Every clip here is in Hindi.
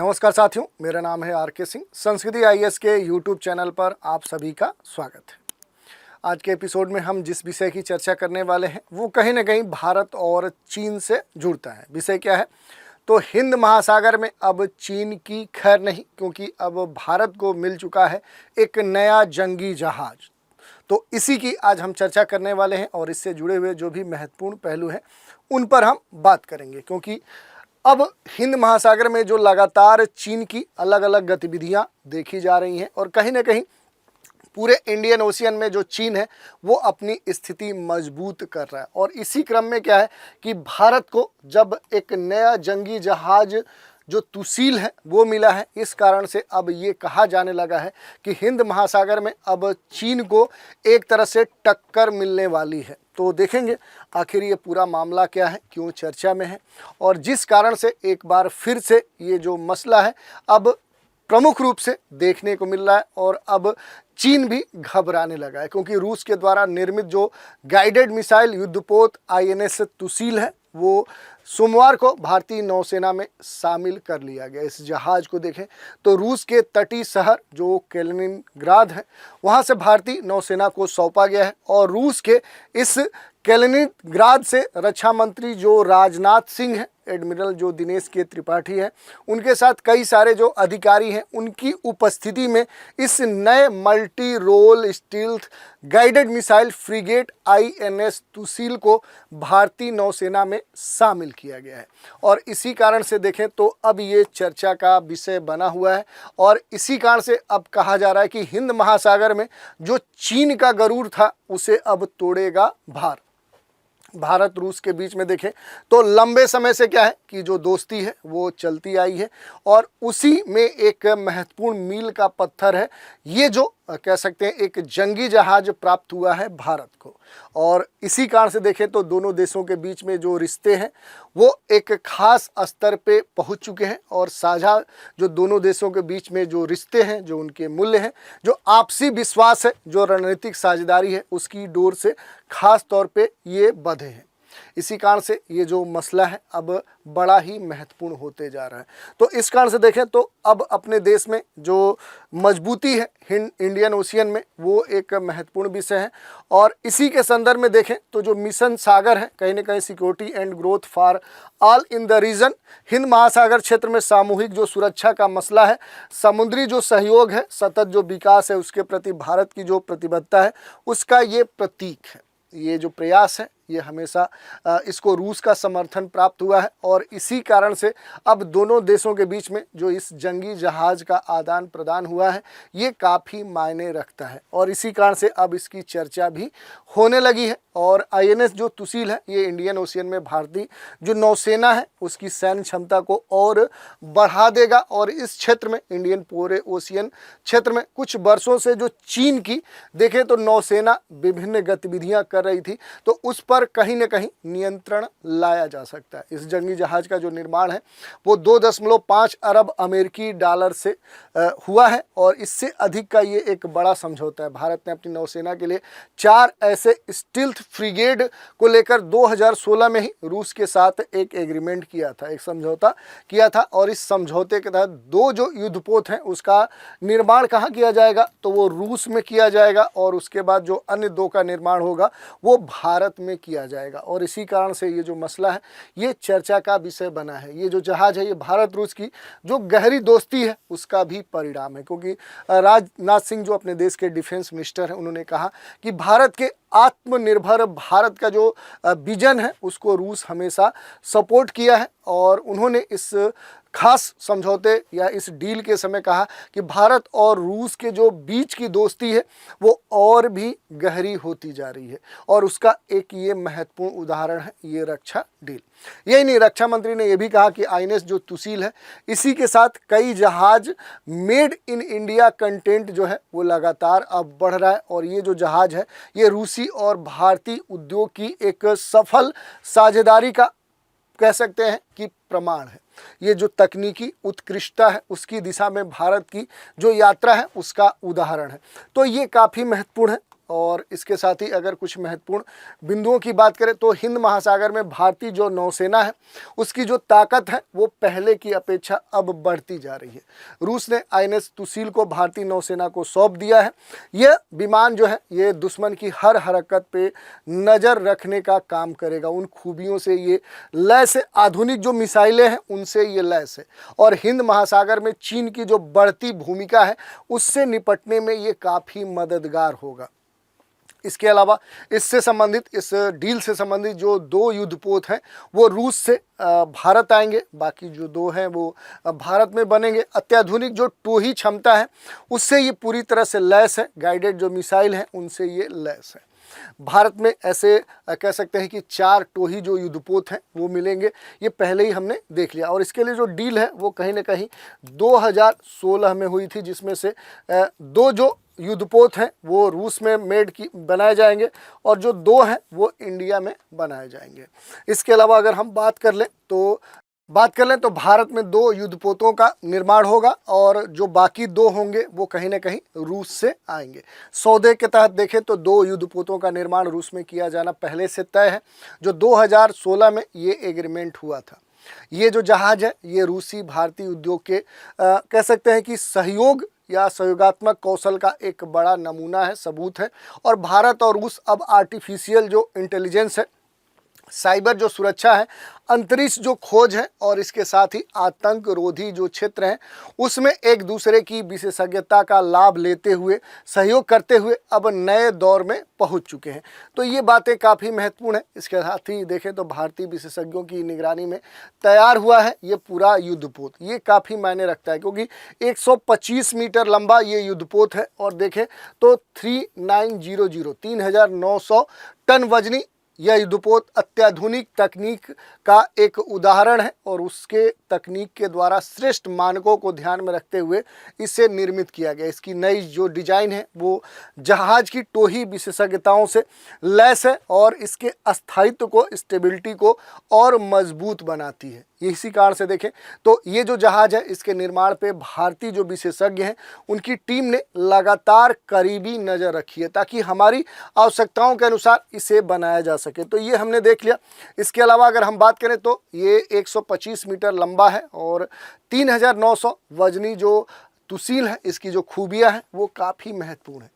नमस्कार साथियों, मेरा नाम है आर के सिंह। संस्कृति आईएएस के यूट्यूब चैनल पर आप सभी का स्वागत है। आज के एपिसोड में हम जिस विषय की चर्चा करने वाले हैं वो कहीं ना कहीं भारत और चीन से जुड़ता है। विषय क्या है? तो हिंद महासागर में अब चीन की खैर नहीं, क्योंकि अब भारत को मिल चुका है एक नया जंगी जहाज। तो इसी की आज हम चर्चा करने वाले हैं और इससे जुड़े हुए जो भी महत्वपूर्ण पहलू हैं उन पर हम बात करेंगे, क्योंकि अब हिंद महासागर में जो लगातार चीन की अलग अलग गतिविधियां देखी जा रही हैं और कहीं ना कहीं पूरे इंडियन ओशियन में जो चीन है वो अपनी स्थिति मजबूत कर रहा है। और इसी क्रम में क्या है कि भारत को जब एक नया जंगी जहाज जो तुसील है वो मिला है, इस कारण से अब ये कहा जाने लगा है कि हिंद महासागर में अब चीन को एक तरह से टक्कर मिलने वाली है। तो देखेंगे आखिर ये पूरा मामला क्या है, क्यों चर्चा में है और जिस कारण से एक बार फिर से ये जो मसला है अब प्रमुख रूप से देखने को मिल रहा है। और अब चीन भी घबराने लगा है, क्योंकि रूस के द्वारा निर्मित जो गाइडेड मिसाइल युद्धपोत आईएनएस तुसील है वो सोमवार को भारतीय नौसेना में शामिल कर लिया गया। इस जहाज को देखें तो रूस के तटीय शहर जो कैलिनिनग्राद है वहां से भारतीय नौसेना को सौंपा गया है। और रूस के इस कैलिनिनग्राद से रक्षा मंत्री जो राजनाथ सिंह हैं, एडमिरल जो दिनेश के त्रिपाठी हैं, उनके साथ कई सारे जो अधिकारी हैं उनकी उपस्थिति में इस नए multi role stealth guided missile frigate INS Tushil को भारतीय नौसेना में शामिल किया गया है। और इसी कारण से देखें तो अब ये चर्चा का विषय बना हुआ है और इसी कारण से अब कहा जा रहा है कि हिंद महासागर में जो चीन का गरूर था उसे अब तोड़ेगा भारत रूस के बीच में देखें तो लंबे समय से क्या है कि जो दोस्ती है वो चलती आई है और उसी में एक महत्वपूर्ण मील का पत्थर है ये जो कह सकते हैं एक जंगी जहाज प्राप्त हुआ है भारत को। और इसी कारण से देखें तो दोनों देशों के बीच में जो रिश्ते हैं वो एक खास स्तर पे पहुंच चुके हैं और साझा जो दोनों देशों के बीच में जो रिश्ते हैं, जो उनके मूल्य हैं, जो आपसी विश्वास है, जो रणनीतिक साझेदारी है, उसकी डोर से खास तौर पे ये बंधे हैं। इसी कारण से ये जो मसला है अब बड़ा ही महत्वपूर्ण होते जा रहा है। तो इस कारण से देखें तो अब अपने देश में जो मजबूती है इंडियन ओशियन में वो एक महत्वपूर्ण विषय है। और इसी के संदर्भ में देखें तो जो मिशन सागर है, कहीं ना कहीं security and growth for all in the region, हिंद महासागर क्षेत्र में सामूहिक जो सुरक्षा का मसला है, समुद्री जो सहयोग है, सतत जो विकास है, उसके प्रति भारत की जो प्रतिबद्धता है उसका ये प्रतीक है। ये जो प्रयास है ये हमेशा इसको रूस का समर्थन प्राप्त हुआ है और इसी कारण से अब दोनों देशों के बीच में जो इस जंगी जहाज का आदान प्रदान हुआ है ये काफ़ी मायने रखता है। और इसी कारण से अब इसकी चर्चा भी होने लगी है। और आईएनएस जो तुसील है ये इंडियन ओशियन में भारतीय जो नौसेना है उसकी सैन्य क्षमता को और बढ़ा देगा। और इस क्षेत्र में इंडियन पूरे ओशियन क्षेत्र में कुछ वर्षों से जो चीन की देखें तो नौसेना विभिन्न गतिविधियां कर रही थी, तो उस पर कहीं न कहीं नियंत्रण लाया जा सकता है। इस जंगी जहाज का जो निर्माण है वो 2.5 अरब अमेरिकी डॉलर से हुआ है और इससे अधिक का ये एक बड़ा समझौता है। भारत ने अपनी नौसेना के लिए 4 ऐसे स्टील्थ फ्रिगेड को लेकर 2016 में ही रूस के साथ एक एग्रीमेंट किया था, एक समझौता किया था। और इस समझौते के तहत 2 जो युद्धपोत हैं उसका निर्माण कहाँ किया जाएगा, तो वो रूस में किया जाएगा और उसके बाद जो अन्य 2 का निर्माण होगा वो भारत में किया जाएगा। और इसी कारण से ये जो मसला है ये चर्चा का विषय बना है। ये जो जहाज है ये भारत रूस की जो गहरी दोस्ती है उसका भी परिणाम है, क्योंकि राजनाथ सिंह जो अपने देश के डिफेंस मिनिस्टर हैं उन्होंने कहा कि भारत के आत्मनिर्भर भारत का जो विजन है उसको रूस हमेशा सपोर्ट किया है। और उन्होंने इस खास समझौते या इस डील के समय कहा कि भारत और रूस के जो बीच की दोस्ती है वो और भी गहरी होती जा रही है। और उसका एक ये महत्वपूर्ण उदाहरण है ये रक्षा डील। यही नहीं, रक्षा मंत्री ने यह भी कहा कि आईएनएस जो तुसील है इसी के साथ कई जहाज मेड इन इंडिया कंटेंट जो है वो लगातार अब बढ़ रहा है। और ये जो जहाज है ये रूसी और भारतीय उद्योग की एक सफल साझेदारी का कह सकते हैं कि प्रमाण है। ये जो तकनीकी उत्कृष्टता है उसकी दिशा में भारत की जो यात्रा है उसका उदाहरण है। तो ये काफ़ी महत्वपूर्ण है। और इसके साथ ही अगर कुछ महत्वपूर्ण बिंदुओं की बात करें तो हिंद महासागर में भारतीय जो नौसेना है उसकी जो ताकत है वो पहले की अपेक्षा अब बढ़ती जा रही है। रूस ने आईएनएस तुसील को भारतीय नौसेना को सौंप दिया है। यह विमान जो है ये दुश्मन की हर हरकत पे नज़र रखने का काम करेगा। उन खूबियों से ये लैस है, आधुनिक जो मिसाइलें हैं उनसे ये लैस है और हिंद महासागर में चीन की जो बढ़ती भूमिका है उससे निपटने में ये काफ़ी मददगार होगा। इसके अलावा इससे संबंधित, इस डील से संबंधित जो 2 युद्धपोत हैं वो रूस से भारत आएंगे, बाकी जो 2 हैं वो भारत में बनेंगे। अत्याधुनिक जो टोही क्षमता है उससे ये पूरी तरह से लैस है। गाइडेड जो मिसाइल हैं उनसे ये लैस है। भारत में ऐसे कह सकते हैं कि 4 टोही जो युद्धपोत हैं वो मिलेंगे। ये पहले ही हमने देख लिया और इसके लिए जो डील है वो कहीं ना कहीं 2016 में हुई थी, जिसमें से 2 जो युद्धपोत हैं वो रूस में बनाए जाएंगे और जो 2 हैं वो इंडिया में बनाए जाएंगे। इसके अलावा अगर हम बात कर लें तो भारत में 2 युद्धपोतों का निर्माण होगा और जो बाकी 2 होंगे वो कहीं ना कहीं रूस से आएंगे। सौदे के तहत देखें तो 2 युद्धपोतों का निर्माण रूस में किया जाना पहले से तय है, जो 2016 में ये एग्रीमेंट हुआ था। ये जो जहाज़ है ये रूसी भारतीय उद्योग के कह सकते हैं कि सहयोग या सहयोगात्मक कौशल का एक बड़ा नमूना है, सबूत है। और भारत और रूस अब आर्टिफिशियल जो इंटेलिजेंस है, साइबर जो सुरक्षा है, अंतरिक्ष जो खोज है और इसके साथ ही आतंक रोधी जो क्षेत्र हैं उसमें एक दूसरे की विशेषज्ञता का लाभ लेते हुए, सहयोग करते हुए अब नए दौर में पहुंच चुके हैं। तो ये बातें काफ़ी महत्वपूर्ण है। इसके साथ ही देखें तो भारतीय विशेषज्ञों की निगरानी में तैयार हुआ है ये पूरा युद्धपोत। ये काफ़ी मायने रखता है क्योंकि 125 मीटर लंबा ये युद्धपोत है और देखें तो 3900 टन वजनी यह युद्धपोत अत्याधुनिक तकनीक का एक उदाहरण है और उसके तकनीक के द्वारा श्रेष्ठ मानकों को ध्यान में रखते हुए इसे निर्मित किया गया। इसकी नई जो डिजाइन है वो जहाज की टोही विशेषज्ञताओं से लैस है और इसके अस्थायित्व को, स्टेबिलिटी को और मजबूत बनाती है। इसी कारण से देखें तो ये जो जहाज है इसके निर्माण पे भारतीय जो विशेषज्ञ हैं उनकी टीम ने लगातार करीबी नज़र रखी है ताकि हमारी आवश्यकताओं के अनुसार इसे बनाया जा सके। तो ये हमने देख लिया। इसके अलावा अगर हम बात करें तो ये 125 मीटर लंबा है और 3900 वजनी जो तुसील है, इसकी जो खूबियाँ हैं वो काफ़ी महत्वपूर्ण है।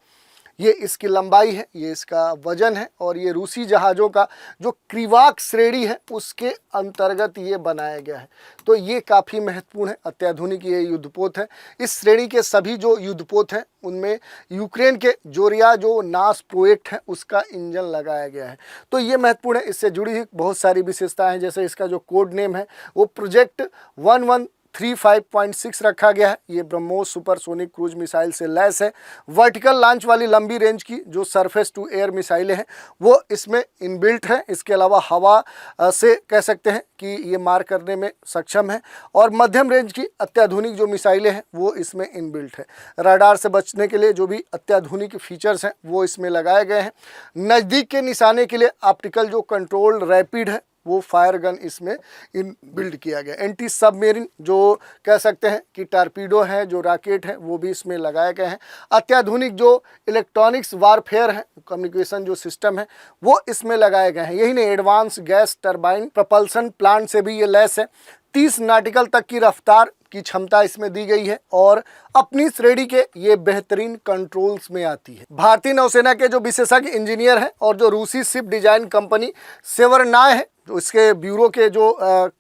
ये इसकी लंबाई है, ये इसका वजन है और ये रूसी जहाज़ों का जो क्रिवाक श्रेणी है उसके अंतर्गत ये बनाया गया है। तो ये काफ़ी महत्वपूर्ण है। अत्याधुनिक ये युद्धपोत है। इस श्रेणी के सभी जो युद्धपोत हैं उनमें यूक्रेन के जोरिया जो नास प्रोजेक्ट है उसका इंजन लगाया गया है। तो ये महत्वपूर्ण है। इससे जुड़ी हुई बहुत सारी विशेषताएं हैं, जैसे इसका जो कोड नेम है वो प्रोजेक्ट 1135.6 रखा गया है। ये ब्रह्मोस सुपरसोनिक क्रूज मिसाइल से लैस है। वर्टिकल लॉन्च वाली लंबी रेंज की जो सरफेस टू एयर मिसाइलें हैं वो इसमें इनबिल्ट है। इसके अलावा हवा से कह सकते हैं कि ये मार करने में सक्षम है और मध्यम रेंज की अत्याधुनिक जो मिसाइलें हैं वो इसमें इनबिल्ट है। रडार से बचने के लिए जो भी अत्याधुनिक फीचर्स हैं वो इसमें लगाए गए हैं। नज़दीक के निशाने के लिए ऑप्टिकल जो कंट्रोल रैपिड है वो फायर गन इसमें इन बिल्ड किया गया। एंटी सबमेरिन जो कह सकते हैं कि टारपीडो है, जो रॉकेट है वो भी इसमें लगाए गए हैं। अत्याधुनिक जो इलेक्ट्रॉनिक्स वारफेयर है, कम्युनिकेशन जो सिस्टम है वो इसमें लगाए गए हैं। यही नहीं, advance gas turbine propulsion plant से भी ये लैस है। 30 नॉटिकल तक की रफ्तार की क्षमता इसमें दी गई है और अपनी श्रेणी के ये बेहतरीन कंट्रोल्स में आती है। भारतीय नौसेना के जो विशेषज्ञ इंजीनियर हैं और जो रूसी शिप डिजाइन कंपनी सेवरनाय है, तो इसके ब्यूरो के जो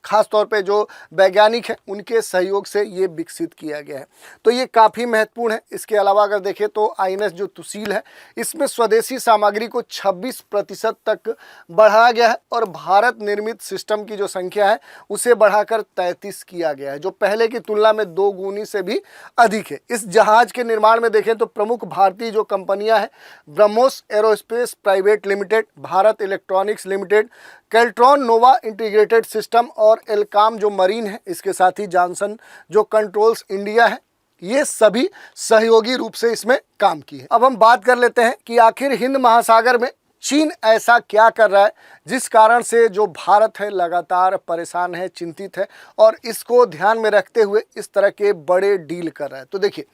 खास तौर पे जो वैज्ञानिक हैं उनके सहयोग से ये विकसित किया गया है। तो ये काफ़ी महत्वपूर्ण है। इसके अलावा अगर देखें तो आईएनएस जो तुसील है इसमें स्वदेशी सामग्री को 26% तक बढ़ाया गया है और भारत निर्मित सिस्टम की जो संख्या है उसे बढ़ाकर 33 किया गया है, जो पहले की तुलना में 2 गुनी से भी अधिक है। इस जहाज के निर्माण में देखें तो प्रमुख भारतीय जो कंपनियां हैं, BrahMos aerospace private limited, Bharat electronics limited, Keltron Nova integrated system और एलकाम जो मरीन है, इसके साथ ही जॉनसन जो कंट्रोल्स इंडिया है, ये सभी सहयोगी रूप से इसमें काम की है। अब हम बात कर लेते हैं कि आखिर हिंद महासागर में चीन ऐसा क्या कर रहा है जिस कारण से जो भारत है लगातार परेशान है, चिंतित है और इसको ध्यान में रखते हुए इस तरह के बड़े डील कर रहा है। तो देखिए,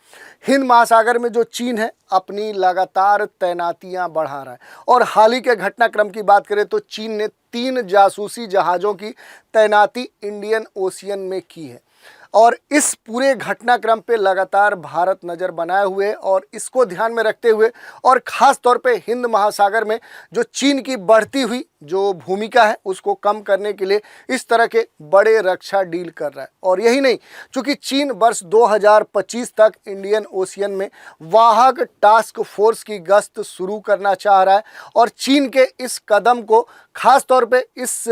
हिंद महासागर में जो चीन है अपनी लगातार तैनातियां बढ़ा रहा है और हाल ही के घटनाक्रम की बात करें तो चीन ने 3 जासूसी जहाज़ों की तैनाती इंडियन ओशियन में की है और इस पूरे घटनाक्रम पे लगातार भारत नज़र बनाए हुए और इसको ध्यान में रखते हुए और ख़ास तौर पे हिंद महासागर में जो चीन की बढ़ती हुई जो भूमिका है उसको कम करने के लिए इस तरह के बड़े रक्षा डील कर रहा है। और यही नहीं, चूँकि चीन वर्ष 2025 तक इंडियन ओशियन में वाहक टास्क फोर्स की गश्त शुरू करना चाह रहा है और चीन के इस कदम को ख़ास तौर पे इस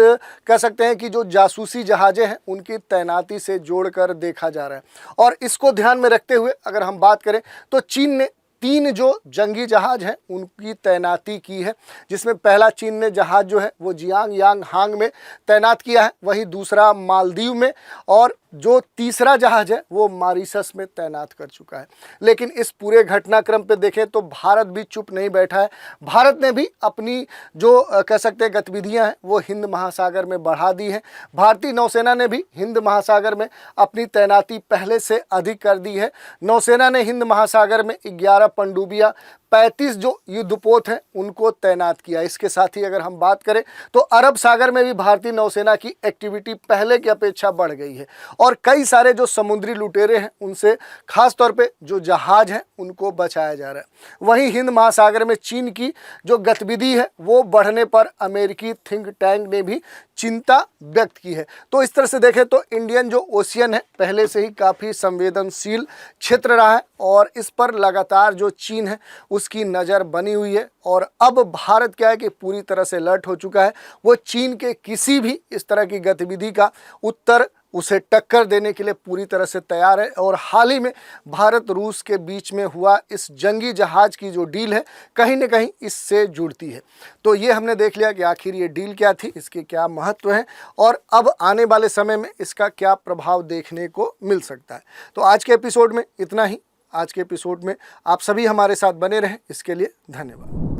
कह सकते हैं कि जो जासूसी जहाज़ें हैं उनकी तैनाती से जोड़कर देखा जा रहा है। और इसको ध्यान में रखते हुए अगर हम बात करें तो चीन ने 3 जो जंगी जहाज हैं उनकी तैनाती की है, जिसमें पहला चीन ने जहाज जो है वो जियांग यांग हांग में तैनात किया है, वहीं दूसरा मालदीव में और जो तीसरा जहाज है वो मॉरिशस में तैनात कर चुका है। लेकिन इस पूरे घटनाक्रम पे देखें तो भारत भी चुप नहीं बैठा है। भारत ने भी अपनी जो कह सकते हैं गतिविधियां हैं वो हिंद महासागर में बढ़ा दी हैं। भारतीय नौसेना ने भी हिंद महासागर में अपनी तैनाती पहले से अधिक कर दी है। नौसेना ने हिंद महासागर में 11 पनडुब्बियां, 35 जो युद्धपोत हैं उनको तैनात किया। इसके साथ ही अगर हम बात करें तो अरब सागर में भी भारतीय नौसेना की एक्टिविटी पहले की अपेक्षा बढ़ गई है और कई सारे जो समुद्री लुटेरे हैं उनसे खास तौर पे जो जहाज हैं उनको बचाया जा रहा है। वहीं हिंद महासागर में चीन की जो गतिविधि है वो बढ़ने पर अमेरिकी थिंक टैंक ने भी चिंता व्यक्त की है। तो इस तरह से देखें तो इंडियन जो ओशियन है पहले से ही काफ़ी संवेदनशील क्षेत्र रहा है और इस पर लगातार जो चीन है उसकी नज़र बनी हुई है और अब भारत क्या है कि पूरी तरह से अलर्ट हो चुका है। वो चीन के किसी भी इस तरह की गतिविधि का उत्तर उसे टक्कर देने के लिए पूरी तरह से तैयार है। और हाल ही में भारत रूस के बीच में हुआ इस जंगी जहाज़ की जो डील है कहीं ना कहीं इससे जुड़ती है। तो ये हमने देख लिया कि आखिर ये डील क्या थी, इसके क्या महत्व हैं और अब आने वाले समय में इसका क्या प्रभाव देखने को मिल सकता है। तो आज के एपिसोड में इतना ही। आज के एपिसोड में आप सभी हमारे साथ बने रहें, इसके लिए धन्यवाद।